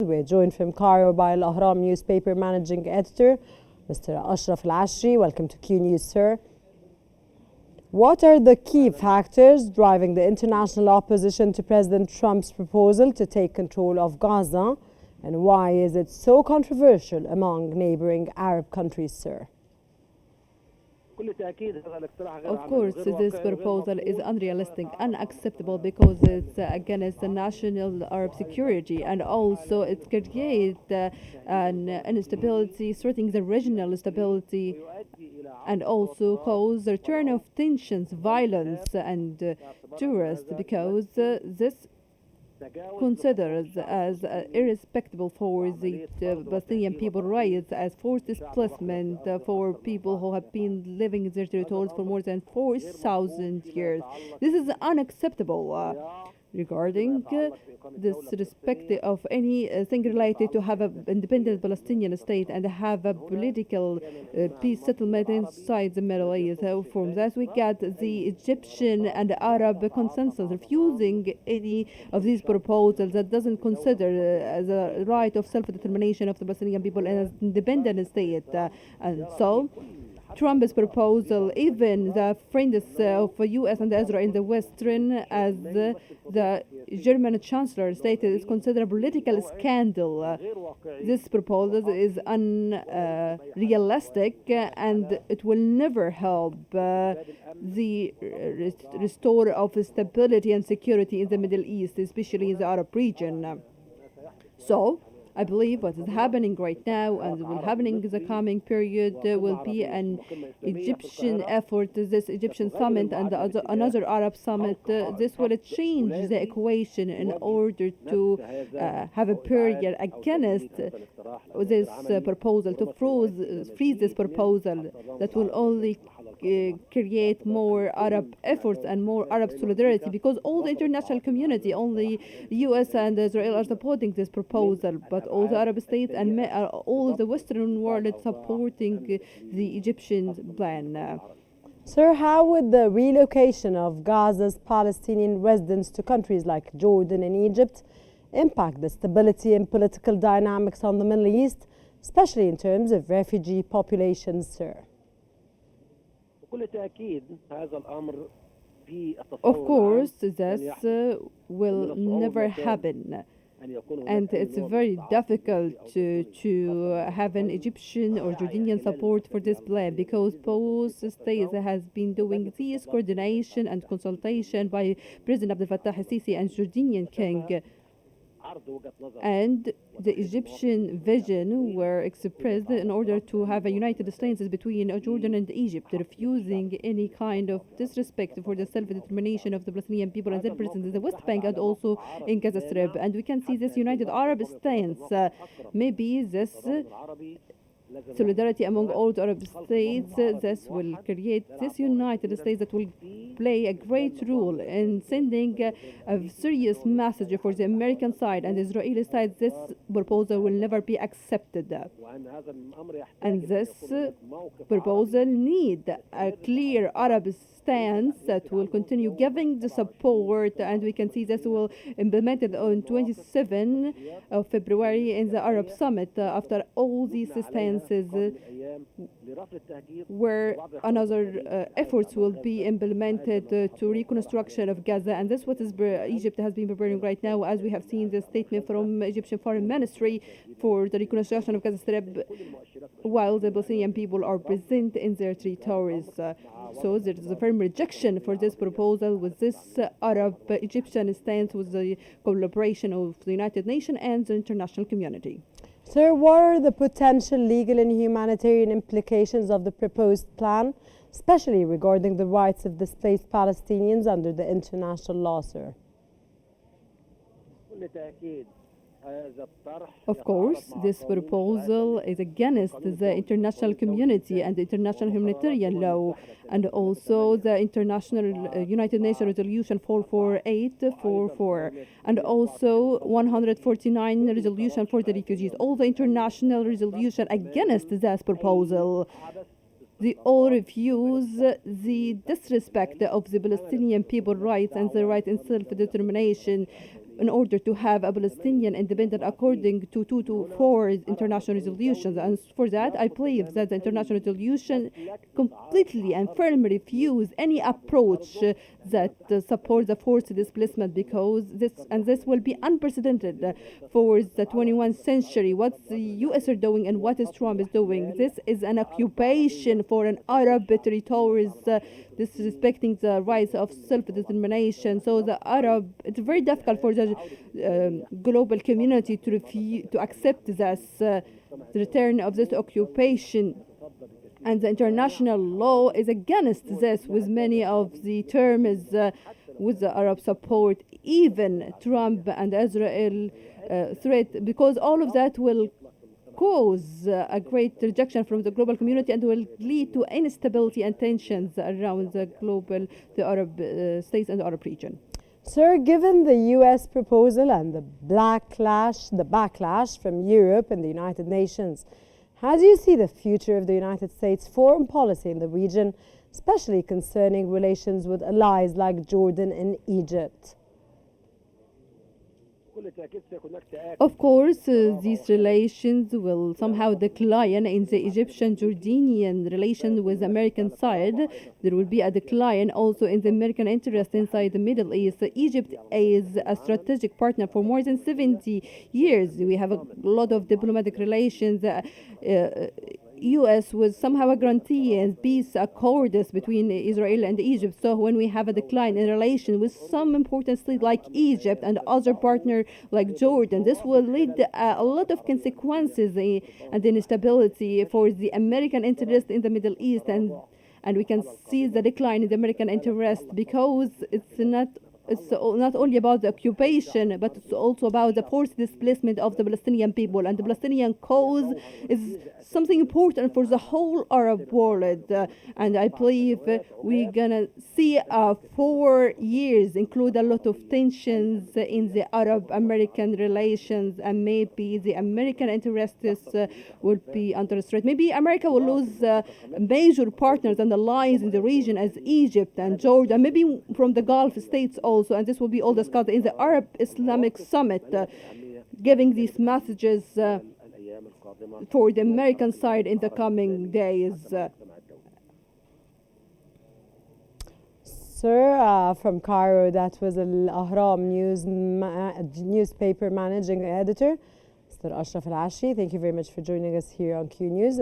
We're joined from Cairo by Al-Ahram newspaper managing editor, Mr. Ashraf Al-Ashry. Welcome to Qnews, sir. What are the key factors driving the international opposition to President Trump's proposal to take control of Gaza, and why is it so controversial among neighboring Arab countries, sir? Of course, this proposal is unrealistic, unacceptable, because it's against the national Arab security, and also it creates an instability, threatening the regional stability, and also cause the return of tensions, violence, and terrorists, because this considers as irrespectable for the Palestinian people rights, as forced displacement for people who have been living in their territories for more than 4,000 years. This is unacceptable. Regarding this respect of any thing related to have an independent Palestinian state and have a political peace settlement inside the Middle East. From that we get the Egyptian and Arab consensus refusing any of these proposals that doesn't consider the right of self-determination of the Palestinian people as an independent state. And so Trump's proposal, even the friends of U.S. and Israel in the Western, as the German Chancellor stated, is considered a political scandal. This proposal is unrealistic, and it will never help the restore of stability and security in the Middle East, especially in the Arab region. So I believe what is happening right now and will happening in the coming period will be an Egyptian effort, this Egyptian summit and another Arab summit. This will change the equation in order to have a period against this proposal, to freeze this proposal that will only create more Arab efforts and more Arab solidarity, because all the international community, only US and Israel are supporting this proposal, but all the Arab states and all the Western world is supporting the Egyptian plan. Sir, how would the relocation of Gaza's Palestinian residents to countries like Jordan and Egypt impact the stability and political dynamics on the Middle East, especially in terms of refugee populations, sir? Of course, this will never happen. And it's very difficult to have an Egyptian or Jordanian support for this plan, because both states has been doing this coordination and consultation by President Abdel Fattah al-Sisi and Jordanian King. And the Egyptian vision were expressed in order to have a united stances between Jordan and Egypt, refusing any kind of disrespect for the self-determination of the Palestinian people and their presence in the West Bank and also in Gaza Strip. And we can see this united Arab stance. Maybe this solidarity among all the Arab states, this will create this United States that will play a great role in sending a serious message for the American side and the Israeli side. This proposal will never be accepted. And this proposal need a clear Arab stance that will continue giving the support, and we can see this will implemented on 27 of February in the Arab Summit after all these stances where another efforts will be implemented to reconstruction of Gaza. And this what is Egypt has been preparing right now, as we have seen the statement from Egyptian Foreign Ministry for the reconstruction of Gaza Strip while the Palestinian people are present in their territories. So there is a firm rejection for this proposal with this Arab-Egyptian stance with the collaboration of the United Nations and the international community. Sir, what are the potential legal and humanitarian implications of the proposed plan, especially regarding the rights of displaced Palestinians under the international law, sir? Of course, this proposal is against the international community and the international humanitarian law, and also the international United Nations Resolution 44844, and also 149 resolution for the refugees. All the international resolution against this proposal. They all refuse the disrespect of the Palestinian people rights and the right in self-determination, in order to have a Palestinian independent according to 224 international resolutions. And for that, I believe that the international resolution completely and firmly refuse any approach that supports the forced displacement, because this will be unprecedented for the 21st century. What the US are doing and what is Trump is doing, this is an occupation for an Arab territories, disrespecting the rights of self-determination. So it's very difficult for the global community to accept this the return of this occupation. And the international law is against this, with many of the terms with the Arab support, even Trump and Israel threat, because all of that will cause a great rejection from the global community and will lead to instability and tensions around the Arab states and the Arab region. Sir, given the US proposal and the backlash from Europe and the United Nations, how do you see the future of the United States foreign policy in the region, especially concerning relations with allies like Jordan and Egypt? Of course, these relations will somehow decline in the Egyptian-Jordanian relation with the American side. There will be a decline also in the American interest inside the Middle East. Egypt is a strategic partner for more than 70 years. We have a lot of diplomatic relations. US was somehow a guarantee and peace accords between Israel and Egypt. So when we have a decline in relation with some important states like Egypt and other partner like Jordan, this will lead a lot of consequences and instability for the American interest in the Middle East, and we can see the decline in the American interest, because it's not only about the occupation, but it's also about the forced displacement of the Palestinian people. And the Palestinian cause is something important for the whole Arab world. And I believe we're going to see 4 years include a lot of tensions in the Arab-American relations, and maybe the American interests will be under threat. Maybe America will lose major partners and allies in the region as Egypt and Jordan, maybe from the Gulf states also. And this will be all discussed in the Arab Islamic Summit, giving these messages for the American side in the coming days. Sir, from Cairo, that was Al-Ahram newspaper managing editor, Mr. Ashraf Al-Ashry. Thank you very much for joining us here on Q News.